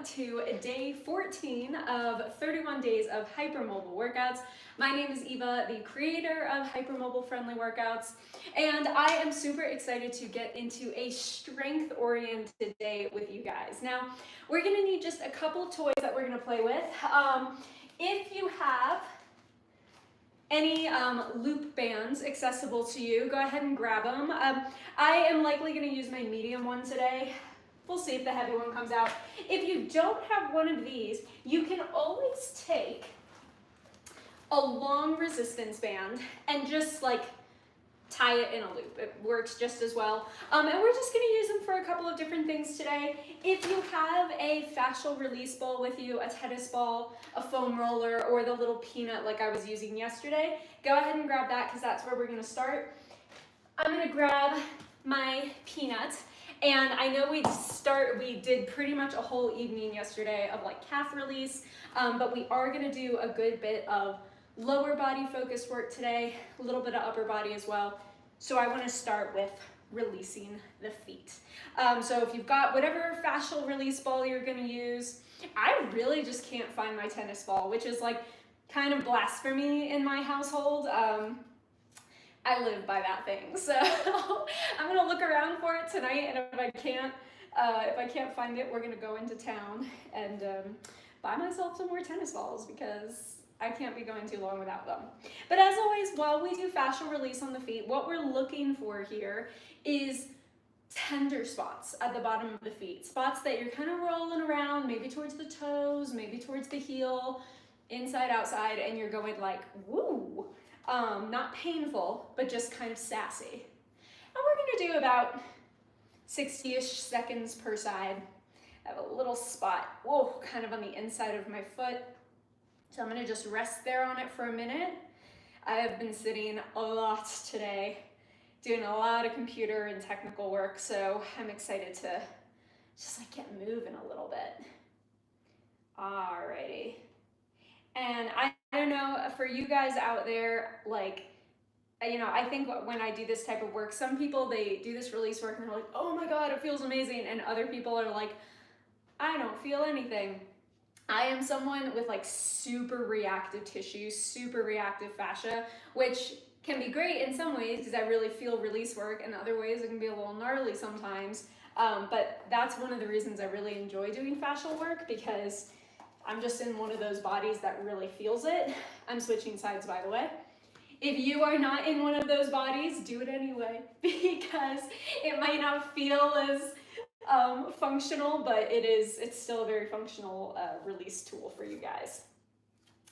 to day 14 of 31 days of hypermobile workouts. My name is Eva, the creator of Hypermobile Friendly Workouts, and I am super excited to get into a strength-oriented day with you guys. Now, we're gonna need just a couple toys that we're gonna play with. If you have any loop bands accessible to you, go ahead and grab them. I am likely gonna use my medium one today. We'll see if the heavy one comes out. If you don't have one of these, you can always take a long resistance band and just like tie it in a loop. It works just as well. And we're just gonna use them for a couple of different things today. If you have a fascial release ball with you, a tennis ball, a foam roller, or the little peanut like I was using yesterday, go ahead and grab that because that's where we're gonna start. I'm gonna grab my peanut. And I know we did pretty much a whole evening yesterday of like calf release, but we are gonna do a good bit of lower body focused work today, a little bit of upper body as well. So I wanna start with releasing the feet. So if you've got whatever fascial release ball you're gonna use, I really just can't find my tennis ball, which is like kind of blasphemy in my household. I live by that thing, so I'm gonna look around for it tonight, and if I can't find it, we're gonna go into town and buy myself some more tennis balls because I can't be going too long without them. But as always, while we do fascial release on the feet, what we're looking for here is tender spots at the bottom of the feet, spots that you're kind of rolling around, maybe towards the toes, maybe towards the heel, inside, outside, and you're going like, woo. Not painful, but just kind of sassy. And we're gonna do about 60-ish seconds per side. I have a little spot, whoa, kind of on the inside of my foot. So I'm gonna just rest there on it for a minute. I have been sitting a lot today, doing a lot of computer and technical work, so I'm excited to just like get moving a little bit. Alrighty. And I don't know, for you guys out there, like, you know, I think when I do this type of work, some people, they do this release work and they're like, oh my God, it feels amazing. And other people are like, I don't feel anything. I am someone with like super reactive tissue, super reactive fascia, which can be great in some ways because I really feel release work, and other ways it can be a little gnarly sometimes. But that's one of the reasons I really enjoy doing fascial work, because I'm just in one of those bodies that really feels it. I'm switching sides, by the way. If you are not in one of those bodies, do it anyway, because it might not feel as functional, but it's still a very functional release tool for you guys.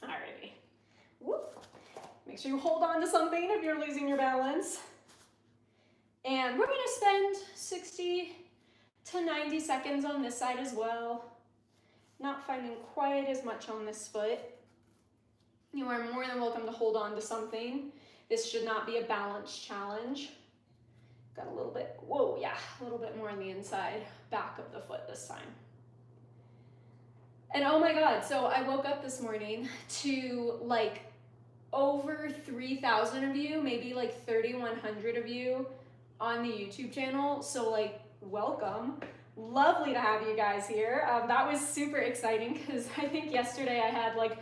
Alrighty. Whoop. Make sure you hold on to something if you're losing your balance. And we're gonna spend 60 to 90 seconds on this side as well. Not finding quite as much on this foot. You are more than welcome to hold on to something. This should not be a balance challenge. Got a little bit, whoa, yeah, a little bit more on the inside, back of the foot this time. And oh my God, so I woke up this morning to like over 3,000 of you, maybe like 3,100 of you on the YouTube channel. So like, welcome. Lovely to have you guys here. That was super exciting because I think yesterday I had like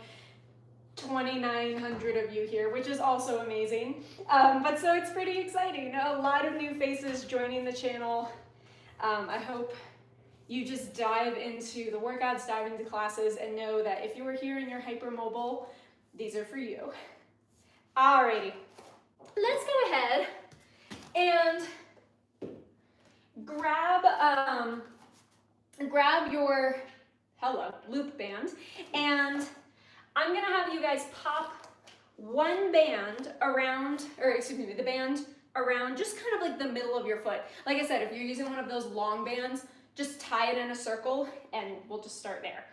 2,900 of you here, which is also amazing. But so it's pretty exciting. A lot of new faces joining the channel. I hope you just dive into the workouts, dive into classes, and know that if you are here and you're hypermobile, these are for you. Alrighty, let's go ahead and grab your loop band, and I'm gonna have you guys pop one band around, or excuse me, the band around just kind of like the middle of your foot. Like I said, if you're using one of those long bands, just tie it in a circle and we'll just start there.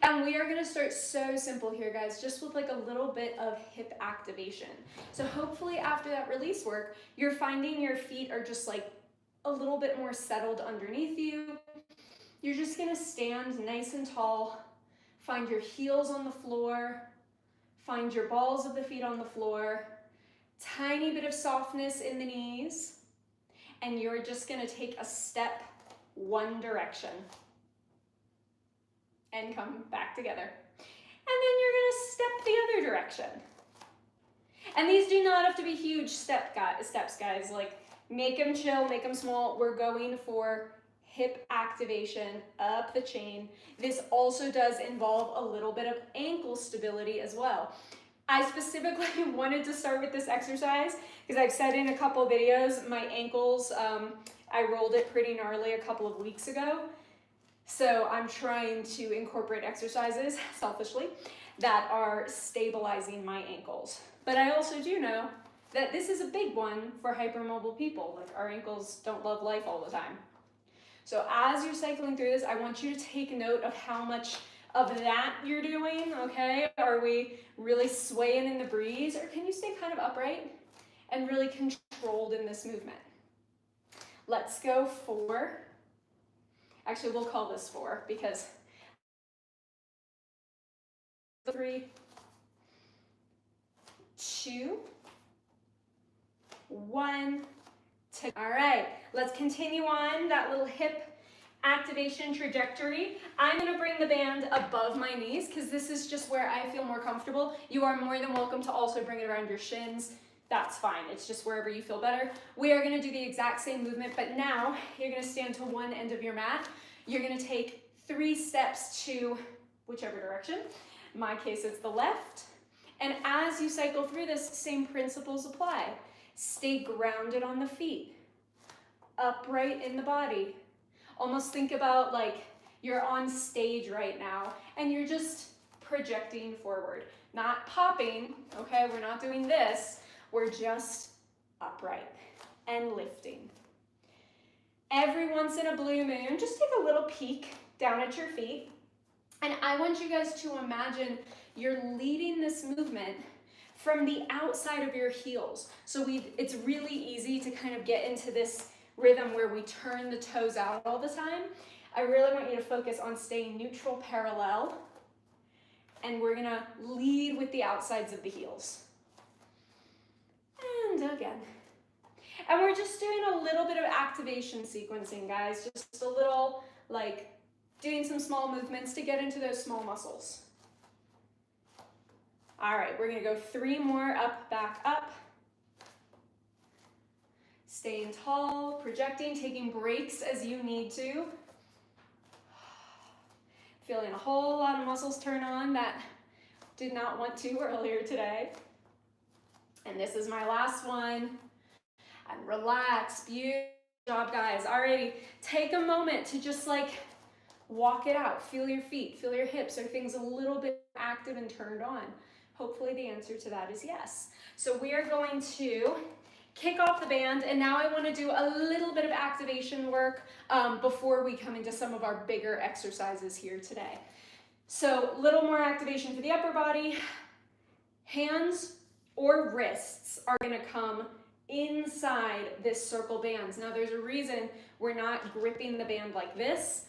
And we are gonna start so simple here, guys, just with like a little bit of hip activation. So hopefully after that release work, you're finding your feet are just like a little bit more settled underneath you. You're just gonna stand nice and tall, find your heels on the floor, find your balls of the feet on the floor, tiny bit of softness in the knees, and you're just gonna take a step one direction. and come back together. And then you're gonna step the other direction. And these do not have to be huge steps, guys. Like, make them chill, make them small. We're going for hip activation up the chain. This also does involve a little bit of ankle stability as well. I specifically wanted to start with this exercise because I've said in a couple of videos, my ankles, I rolled it pretty gnarly a couple of weeks ago. So I'm trying to incorporate exercises, selfishly, that are stabilizing my ankles. But I also do know that this is a big one for hypermobile people. Like, our ankles don't love life all the time. So as you're cycling through this, I want you to take note of how much of that you're doing, okay? Are we really swaying in the breeze, or can you stay kind of upright and really controlled in this movement? Let's go for, actually we'll call this 4 because 3, 2, 1, 2. All right, let's continue on that little hip activation trajectory. I'm gonna bring the band above my knees because this is just where I feel more comfortable. You are more than welcome to also bring it around your shins. That's fine, it's just wherever you feel better. We are gonna do the exact same movement, but now you're gonna stand to one end of your mat. You're gonna take 3 steps to whichever direction. In my case, it's the left. And as you cycle through this, same principles apply. Stay grounded on the feet, upright in the body. Almost think about like you're on stage right now and you're just projecting forward, not popping, okay? We're not doing this. We're just upright and lifting. Every once in a blue moon, just take a little peek down at your feet. And I want you guys to imagine you're leading this movement from the outside of your heels. So it's really easy to kind of get into this rhythm where we turn the toes out all the time. I really want you to focus on staying neutral parallel, and we're gonna lead with the outsides of the heels. And again. And we're just doing a little bit of activation sequencing, guys. Just a little, like, doing some small movements to get into those small muscles. All right, we're gonna go 3 more, up, back, up. Staying tall, projecting, taking breaks as you need to. Feeling a whole lot of muscles turn on that did not want to earlier today. And this is my last one. And relax, beautiful job, guys. Alrighty, take a moment to just like walk it out. Feel your feet, feel your hips. Are things a little bit active and turned on? Hopefully the answer to that is yes. So we are going to kick off the band, and now I want to do a little bit of activation work before we come into some of our bigger exercises here today. So a little more activation for the upper body. Hands or wrists are going to come inside this circle bands. Now there's a reason we're not gripping the band like this.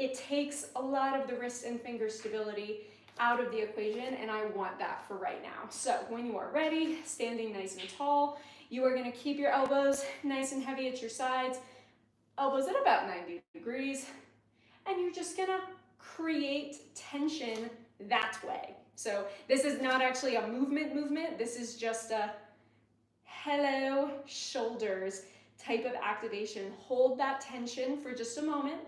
It takes a lot of the wrist and finger stability out of the equation, and I want that for right now. So when you are ready, standing nice and tall, you are going to keep your elbows nice and heavy at your sides, elbows at about 90 degrees, and you're just going to create tension that way. So this is not actually a movement, this is just a hello shoulders type of activation. Hold that tension for just a moment,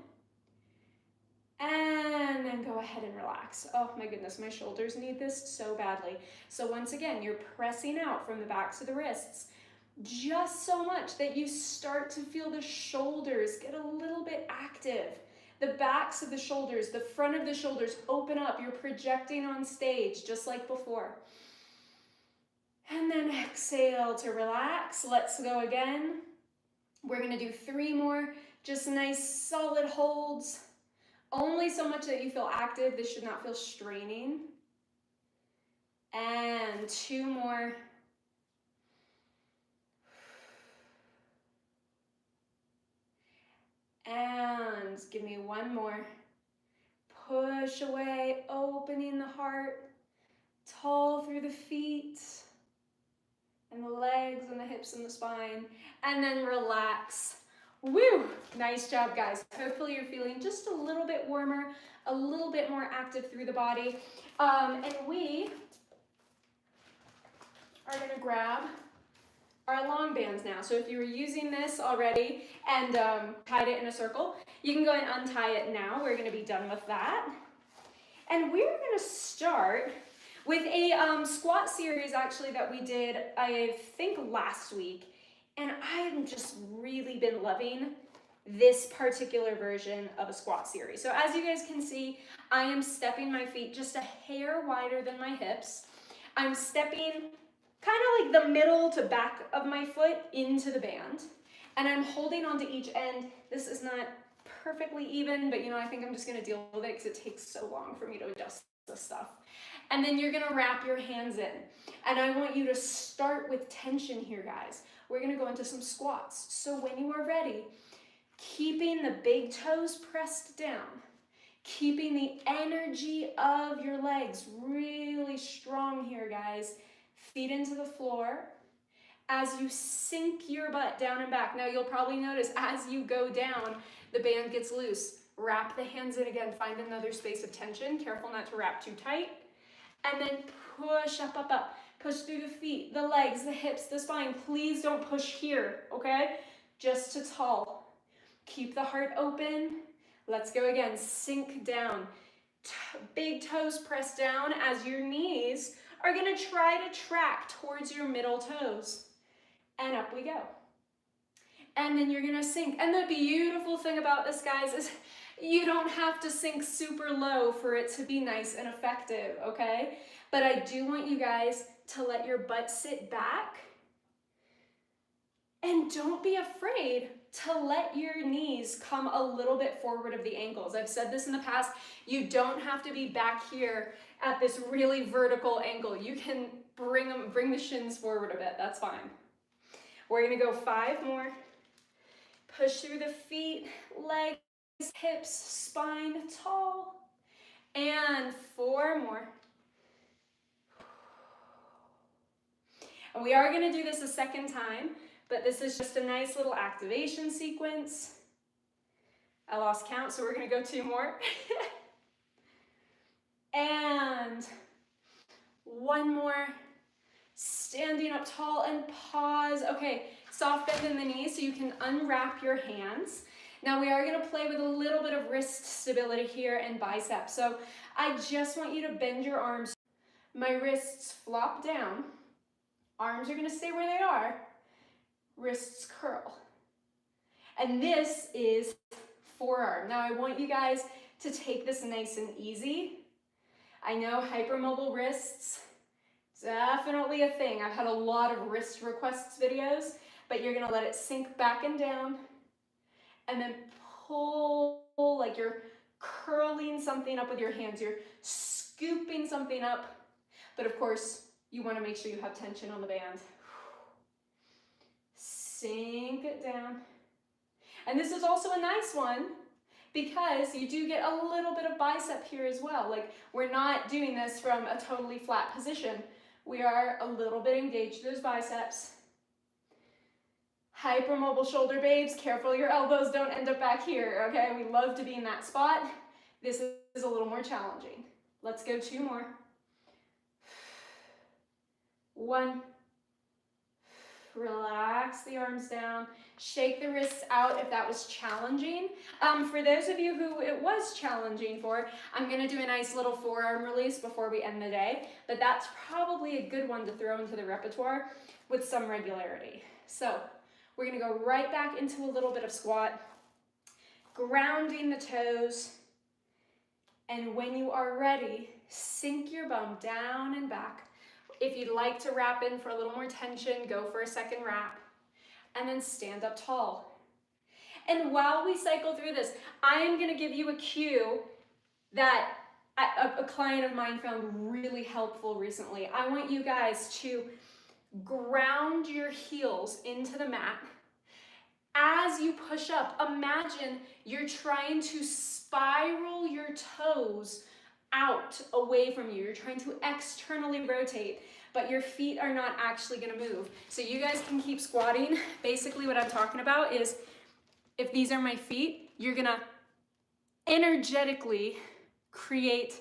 and then go ahead and relax. Oh my goodness, my shoulders need this so badly. So once again, you're pressing out from the backs of the wrists, just so much that you start to feel the shoulders get a little bit active. The backs of the shoulders, the front of the shoulders open up. You're projecting on stage just like before. And then exhale to relax. Let's go again. We're gonna do 3 more, just nice solid holds. Only so much that you feel active. This should not feel straining. And 2 more. And give me 1 more. Push away, opening the heart, tall through the feet, and the legs and the hips and the spine, and then relax. Woo! Nice job, guys. Hopefully you're feeling just a little bit warmer, a little bit more active through the body. And we are gonna grab our long bands now. So if you were using this already and tied it in a circle, you can go and untie it now. We're gonna be done with that. And we're gonna start with a squat series actually that we did, I think last week. And I've just really been loving this particular version of a squat series. So as you guys can see, I am stepping my feet just a hair wider than my hips. I'm stepping kind of like the middle to back of my foot into the band. And I'm holding onto each end. This is not perfectly even, but I think I'm just gonna deal with it because it takes so long for me to adjust this stuff. And then you're gonna wrap your hands in. And I want you to start with tension here, guys. We're gonna go into some squats. So when you are ready, keeping the big toes pressed down, keeping the energy of your legs really strong here, guys. Feet into the floor. As you sink your butt down and back. Now you'll probably notice as you go down, the band gets loose. Wrap the hands in again. Find another space of tension. Careful not to wrap too tight. And then push up, up, up. Push through the feet, the legs, the hips, the spine. Please don't push here, okay? Just to tall. Keep the heart open. Let's go again. Sink down. Big toes press down as your knees are going to try to track towards your middle toes. And up we go. And then you're going to sink. And the beautiful thing about this, guys, is you don't have to sink super low for it to be nice and effective, okay? But I do want you guys to let your butt sit back. And don't be afraid to let your knees come a little bit forward of the ankles. I've said this in the past, you don't have to be back here at this really vertical angle. You can bring the shins forward a bit, that's fine. We're gonna go 5 more. Push through the feet, legs, hips, spine, tall. And 4 more. And we are gonna do this a second time, but this is just a nice little activation sequence. I lost count, so we're gonna go 2 more. And 1 more. Standing up tall and pause. Okay, soft bend in the knees so you can unwrap your hands. Now we are gonna play with a little bit of wrist stability here and bicep. So I just want you to bend your arms. My wrists flop down. Arms are gonna stay where they are. Wrists curl. And this is forearm. Now I want you guys to take this nice and easy. I know hypermobile wrists, definitely a thing. I've had a lot of wrist requests videos, but you're gonna let it sink back and down and then pull like you're curling something up with your hands. You're scooping something up, but of course you wanna make sure you have tension on the band. Sink it down. And this is also a nice one because you do get a little bit of bicep here as well. Like we're not doing this from a totally flat position. We are a little bit engaged those biceps. Hypermobile shoulder babes, careful your elbows don't end up back here, okay? We love to be in that spot. This is a little more challenging. Let's go 2 more. 1. Relax the arms down. Shake the wrists out if that was challenging. For those of you who it was challenging for, I'm gonna do a nice little forearm release before we end the day, but that's probably a good one to throw into the repertoire with some regularity. So we're gonna go right back into a little bit of squat, grounding the toes, and when you are ready, sink your bum down and back. If you'd like to wrap in for a little more tension, go for a second wrap, and then stand up tall. And while we cycle through this, I am gonna give you a cue that a client of mine found really helpful recently. I want you guys to ground your heels into the mat. As you push up, imagine you're trying to spiral your toes out away from you. You're trying to externally rotate, but your feet are not actually gonna move. So you guys can keep squatting. Basically what I'm talking about is if these are my feet, you're gonna energetically create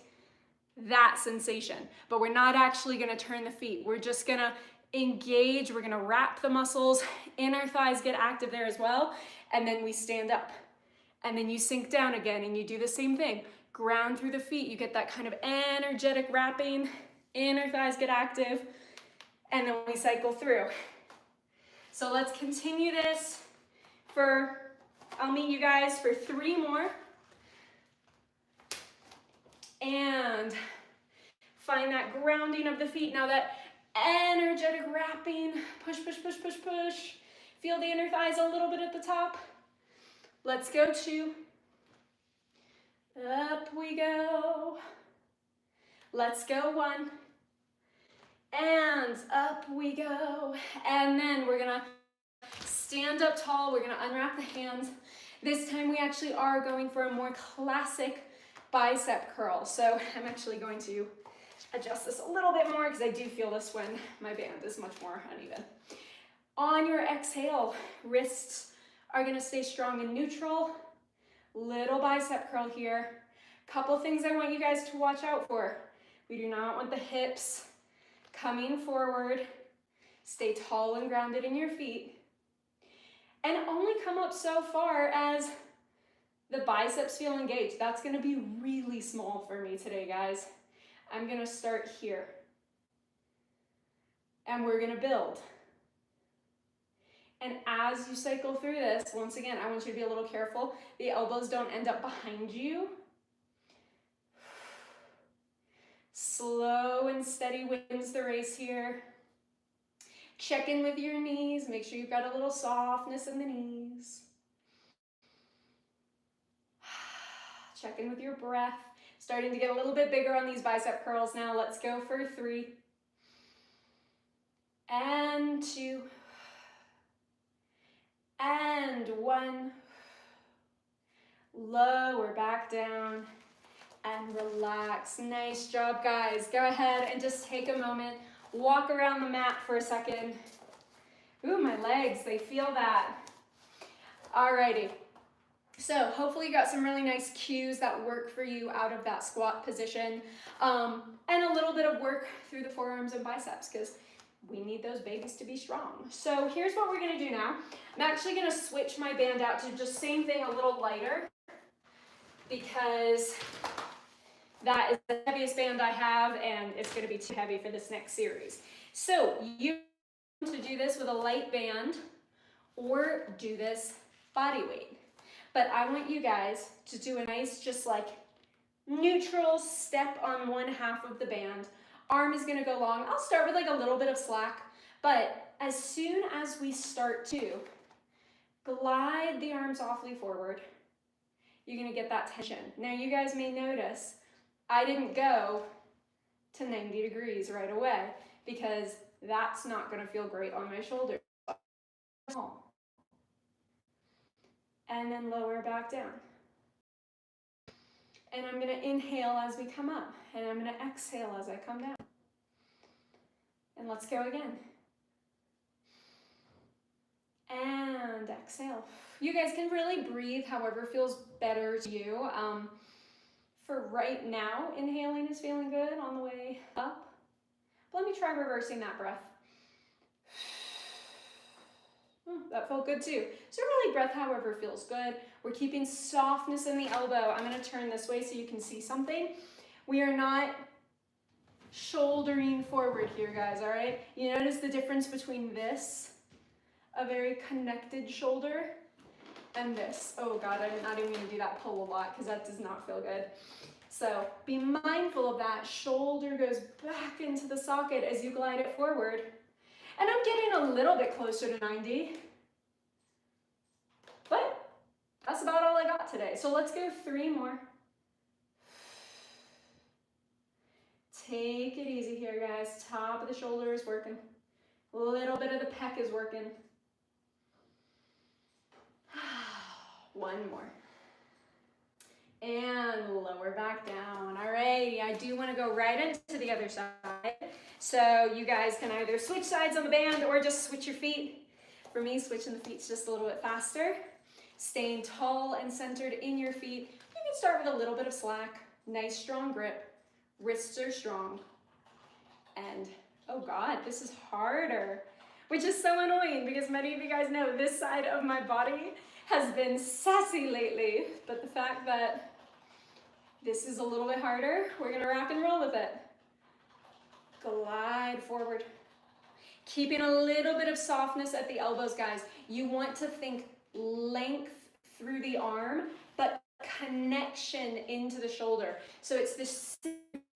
that sensation. But we're not actually gonna turn the feet. We're just gonna engage, we're gonna wrap the muscles, inner thighs get active there as well, and then we stand up. And then you sink down again and you do the same thing. Ground through the feet, you get that kind of energetic wrapping, inner thighs get active, and then we cycle through. So let's continue this I'll meet you guys for 3 more. And find that grounding of the feet. Now that energetic wrapping, push, push, push, push, push. Feel the inner thighs a little bit at the top. Let's go 2. Up we go. Let's go 1. And up we go. And then we're gonna stand up tall. We're gonna unwrap the hands. This time we actually are going for a more classic bicep curl. So I'm actually going to adjust this a little bit more because I do feel this when my band is much more uneven. On your exhale, wrists are gonna stay strong and neutral. Little bicep curl here. Couple things I want you guys to watch out for. We do not want the hips coming forward. Stay tall and grounded in your feet. And only come up so far as the biceps feel engaged. That's gonna be really small for me today, guys. I'm gonna start here. And we're gonna build. And as you cycle through this, once again, I want you to be a little careful. The elbows don't end up behind you. Slow and steady wins the race here. Check in with your knees. Make sure you've got a little softness in the knees. Check in with your breath. Starting to get a little bit bigger on these bicep curls now. Let's go for 3. And 2. And 1. Lower back down and relax. Nice job, guys. Go ahead and just take a moment. Walk around the mat for a second. Ooh, my legs, they feel that. Alrighty. So hopefully you got some really nice cues that work for you out of that squat position. And a little bit of work through the forearms and biceps because we need those babies to be strong. So here's what we're gonna do now. I'm actually gonna switch my band out to just same thing, a little lighter, because that is the heaviest band I have and it's gonna be too heavy for this next series. So you to do this with a light band or do this body weight. But I want you guys to do a nice, just like neutral step on one half of the band. Arm is gonna go long. I'll start with like a little bit of slack, but as soon as we start to glide the arms softly forward, you're gonna get that tension. Now you guys may notice I didn't go to 90 degrees right away because that's not gonna feel great on my shoulders. And then lower back down. And I'm gonna inhale as we come up, and I'm gonna exhale as I come down. And let's go again. And exhale. You guys can really breathe however feels better to you. For right now, inhaling is feeling good on the way up. But let me try reversing that breath. That felt good too. So really breath however feels good. We're keeping softness in the elbow. I'm gonna turn this way so you can see something. We are not shouldering forward here, guys, all right? You notice the difference between this, a very connected shoulder, and this. Oh God, I'm not even gonna do that pull a lot because that does not feel good. So be mindful of that. Shoulder goes back into the socket as you glide it forward. And I'm getting a little bit closer to 90. But that's about all I got today. So let's go 3 more. Take it easy here, guys. Top of the shoulder is working. A little bit of the pec is working. 1 more. And lower back down. Alrighty, I do want to go right into the other side. So you guys can either switch sides on the band or just switch your feet. For me, switching the feet's just a little bit faster. Staying tall and centered in your feet. You can start with a little bit of slack. Nice strong grip, wrists are strong, and oh God, this is harder, which is so annoying because many of you guys know this side of my body has been sassy lately, but the fact that this is a little bit harder, we're gonna rock and roll with it. Glide forward. Keeping a little bit of softness at the elbows, guys. You want to think length through the arm, but connection into the shoulder. So it's this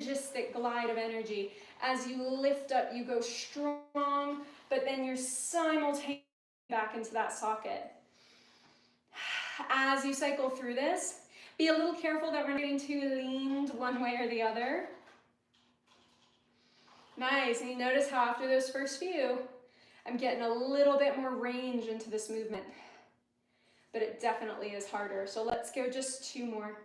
synergistic glide of energy. As you lift up, you go strong, but then you're simultaneously back into that socket. As you cycle through this, be a little careful that we're not getting too leaned one way or the other. Nice, and you notice how after those first few, I'm getting a little bit more range into this movement, but it definitely is harder. So let's go just 2 more.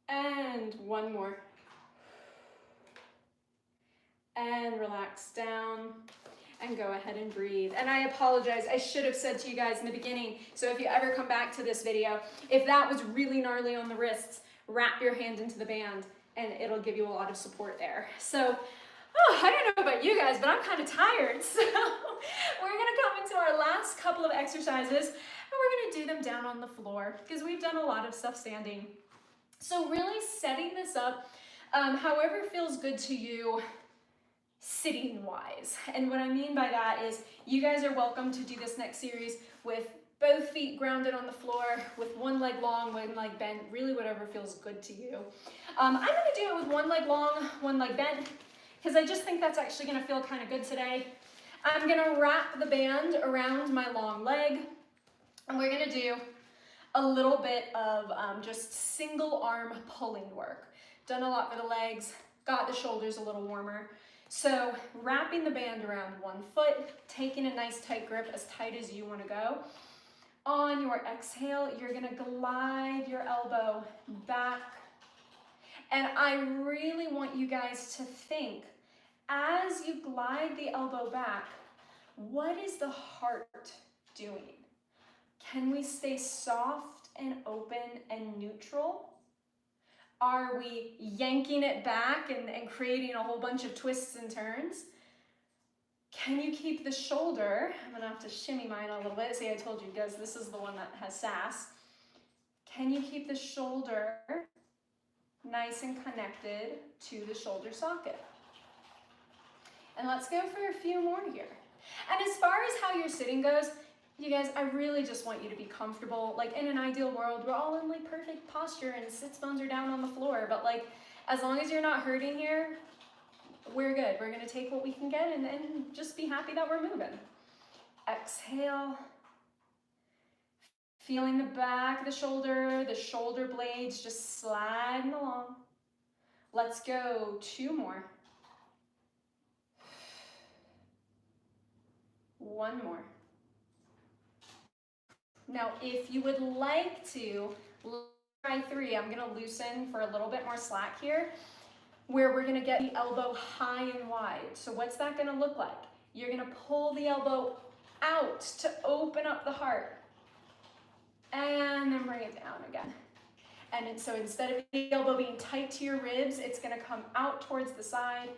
And 1 more. And relax down and go ahead and breathe. And I apologize, I should have said to you guys in the beginning, so if you ever come back to this video, if that was really gnarly on the wrists, wrap your hand into the band and it'll give you a lot of support there. So, I don't know about you guys, but I'm kind of tired. So we're gonna come into our last couple of exercises and we're gonna do them down on the floor because we've done a lot of stuff standing. So really setting this up, however feels good to you, sitting wise. And what I mean by that is you guys are welcome to do this next series with both feet grounded on the floor, with 1 leg long, 1 leg bent, really whatever feels good to you. I'm gonna do it with 1 leg long, 1 leg bent, because I just think that's actually gonna feel kind of good today. I'm gonna wrap the band around my long leg, and we're gonna do a little bit of just single arm pulling work. Done a lot for the legs, got the shoulders a little warmer. So wrapping the band around 1 foot, taking a nice tight grip, as tight as you wanna go. On your exhale, you're gonna glide your elbow back. And I really want you guys to think, as you glide the elbow back, what is the heart doing? Can we stay soft and open and neutral? Are we yanking it back and creating a whole bunch of twists and turns? Can you keep the shoulder? I'm gonna have to shimmy mine a little bit. See, I told you guys, this is the one that has sass. Can you keep the shoulder nice and connected to the shoulder socket? And let's go for a few more here. And as far as how your sitting goes, you guys, I really just want you to be comfortable. Like in an ideal world, we're all in like perfect posture and sits bones are down on the floor. But like, as long as you're not hurting here, we're good. We're gonna take what we can get and just be happy that we're moving. Exhale. Feeling the back of the shoulder blades just sliding along. Let's go 2 more. 1 more. Now, if you would like to, try 3. I'm gonna loosen for a little bit more slack here, where we're gonna get the elbow high and wide. So what's that gonna look like? You're gonna pull the elbow out to open up the heart. And then bring it down again. And so instead of the elbow being tight to your ribs, it's gonna come out towards the side.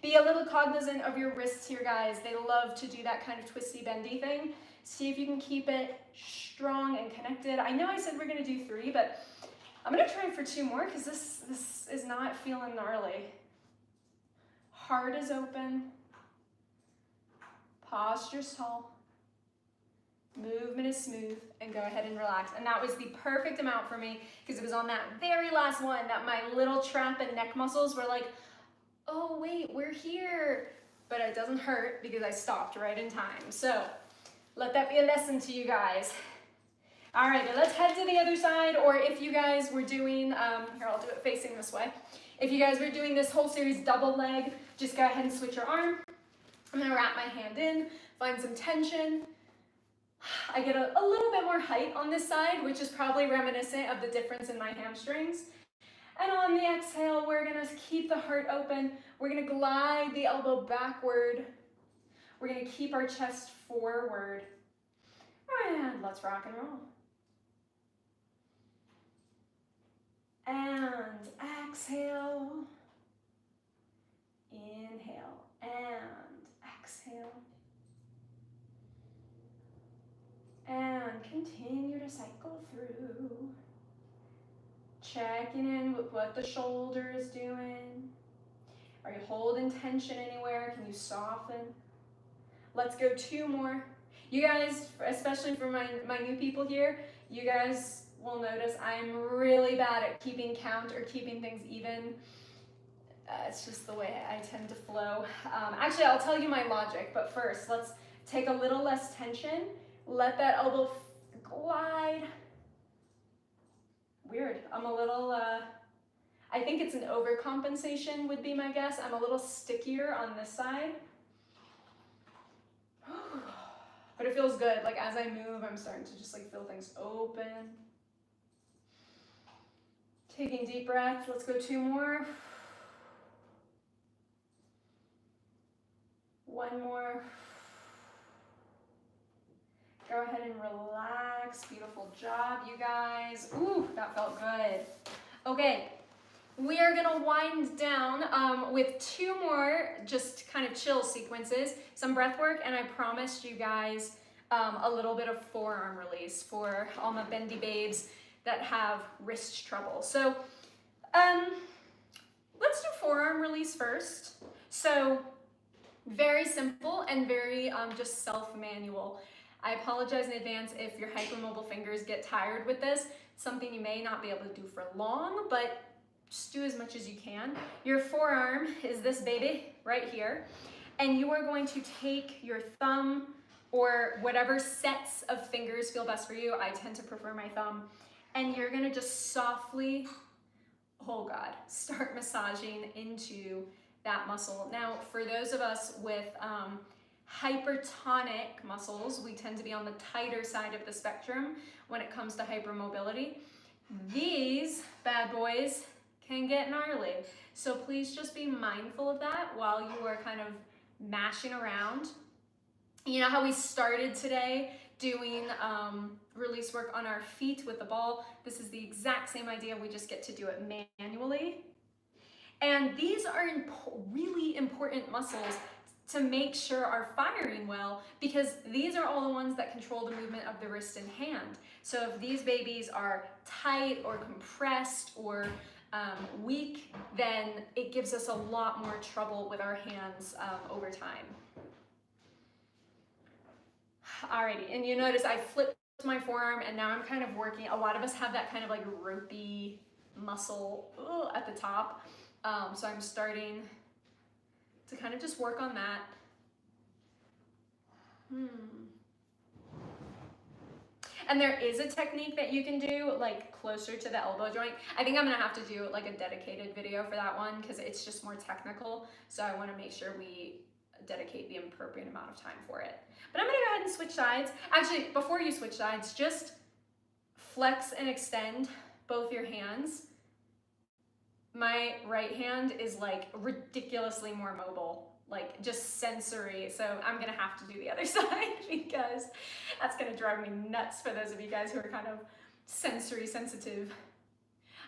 Be a little cognizant of your wrists here, guys. They love to do that kind of twisty, bendy thing. See if you can keep it strong and connected. I know I said we're gonna do 3, but I'm gonna try for 2 more because this is not feeling gnarly. Heart is open. Posture's tall. Movement is smooth, and go ahead and relax. And that was the perfect amount for me because it was on that very last one that my little trap and neck muscles were like, oh wait, we're here. But it doesn't hurt because I stopped right in time. So let that be a lesson to you guys. All right, now let's head to the other side, or if you guys were doing, here, I'll do it facing this way. If you guys were doing this whole series double leg, just go ahead and switch your arm. I'm gonna wrap my hand in, find some tension. I get a little bit more height on this side, which is probably reminiscent of the difference in my hamstrings. And on the exhale, we're gonna keep the heart open. We're gonna glide the elbow backward. We're gonna keep our chest forward. And let's rock and roll. continue to cycle through. Checking in with what the shoulder is doing. Are you holding tension anywhere? Can you soften? Let's go 2 more. You guys, especially for my new people here, you guys will notice I'm really bad at keeping count or keeping things even. It's just the way I tend to flow. Actually, I'll tell you my logic, but first, let's take a little less tension. Let that elbow glide. Weird. I'm a little, I think it's an overcompensation would be my guess. I'm a little stickier on this side. But it feels good. Like as I move, I'm starting to just like feel things open. Taking deep breaths. Let's go 2 more. 1 more. Go ahead and relax. Beautiful job, you guys. Ooh, that felt good. Okay, we are gonna wind down with 2 more just kind of chill sequences, some breath work, and I promised you guys a little bit of forearm release for all my bendy babes that have wrist trouble. So let's do forearm release first. So very simple and very just self-manual. I apologize in advance if your hypermobile fingers get tired with this. Something you may not be able to do for long, but just do as much as you can. Your forearm is this baby right here, and you are going to take your thumb or whatever sets of fingers feel best for you. I tend to prefer my thumb, and you're gonna just softly, oh God, start massaging into that muscle. Now, for those of us with hypertonic muscles, we tend to be on the tighter side of the spectrum when it comes to hypermobility. These bad boys can get gnarly. So please just be mindful of that while you are kind of mashing around. You know how we started today doing release work on our feet with the ball? This is the exact same idea, we just get to do it manually. And these are really important muscles to make sure are firing well, because these are all the ones that control the movement of the wrist and hand. So if these babies are tight or compressed or weak, then it gives us a lot more trouble with our hands over time. Alrighty, and you notice I flipped my forearm and now I'm kind of working. A lot of us have that kind of like ropey muscle at the top. So I'm starting to kind of just work on that. And there is a technique that you can do like closer to the elbow joint. I think I'm gonna have to do like a dedicated video for that one because it's just more technical. So I wanna make sure we dedicate the appropriate amount of time for it. But I'm gonna go ahead and switch sides. Actually, before you switch sides, just flex and extend both your hands. My right hand is like ridiculously more mobile, like just sensory. So I'm gonna have to do the other side because that's gonna drive me nuts for those of you guys who are kind of sensory sensitive.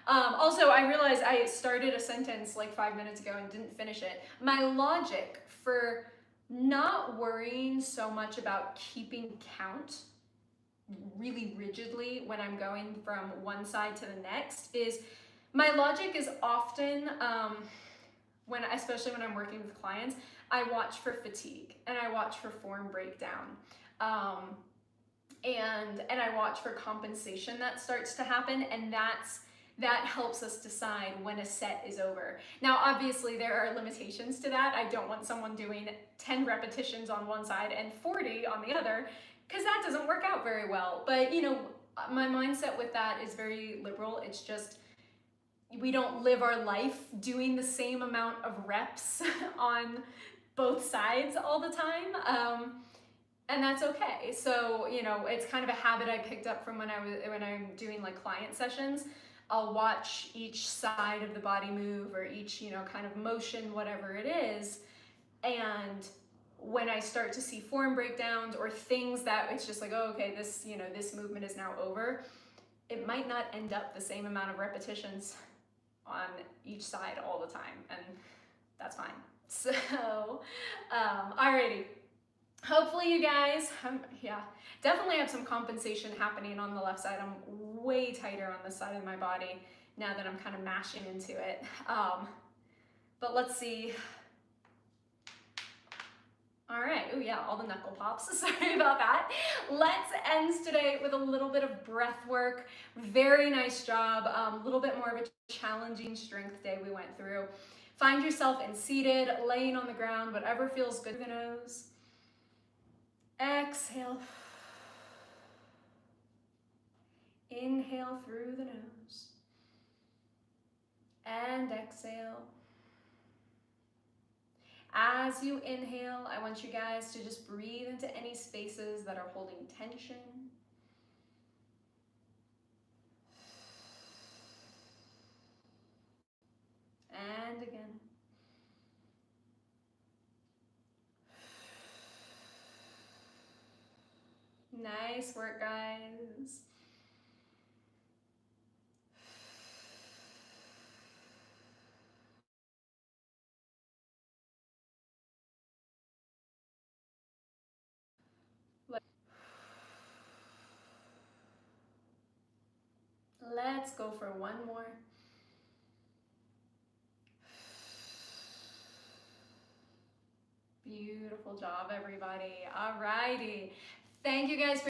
Also, I realized I started a sentence like 5 minutes ago and didn't finish it. My logic for not worrying so much about keeping count really rigidly when I'm going from one side to the next is my logic is often, especially when I'm working with clients, I watch for fatigue and I watch for form breakdown. And I watch for compensation that starts to happen, and that helps us decide when a set is over. Now, obviously there are limitations to that. I don't want someone doing 10 repetitions on one side and 40 on the other, because that doesn't work out very well. But you know, my mindset with that is very liberal. It's just, we don't live our life doing the same amount of reps on both sides all the time, and that's okay. So you know, it's kind of a habit I picked up from when I'm doing like client sessions. I'll watch each side of the body move, or each, you know, kind of motion, whatever it is, and when I start to see form breakdowns or things that it's just like, oh, okay, this, you know, this movement is now over, it might not end up the same amount of repetitions on each side all the time, and that's fine. So, alrighty. Hopefully you guys, yeah, definitely have some compensation happening on the left side. I'm way tighter on this side of my body now that I'm kind of mashing into it. But let's see. All right, oh yeah, all the knuckle pops, sorry about that. Let's end today with a little bit of breath work. Very nice job, a little bit more of a challenging strength day we went through. Find yourself in seated, laying on the ground, whatever feels good through the nose. Exhale. Inhale through the nose. And exhale. As you inhale, I want you guys to just breathe into any spaces that are holding tension. And again. Nice work, guys. Let's go for one more. Beautiful job, everybody. All righty. Thank you guys for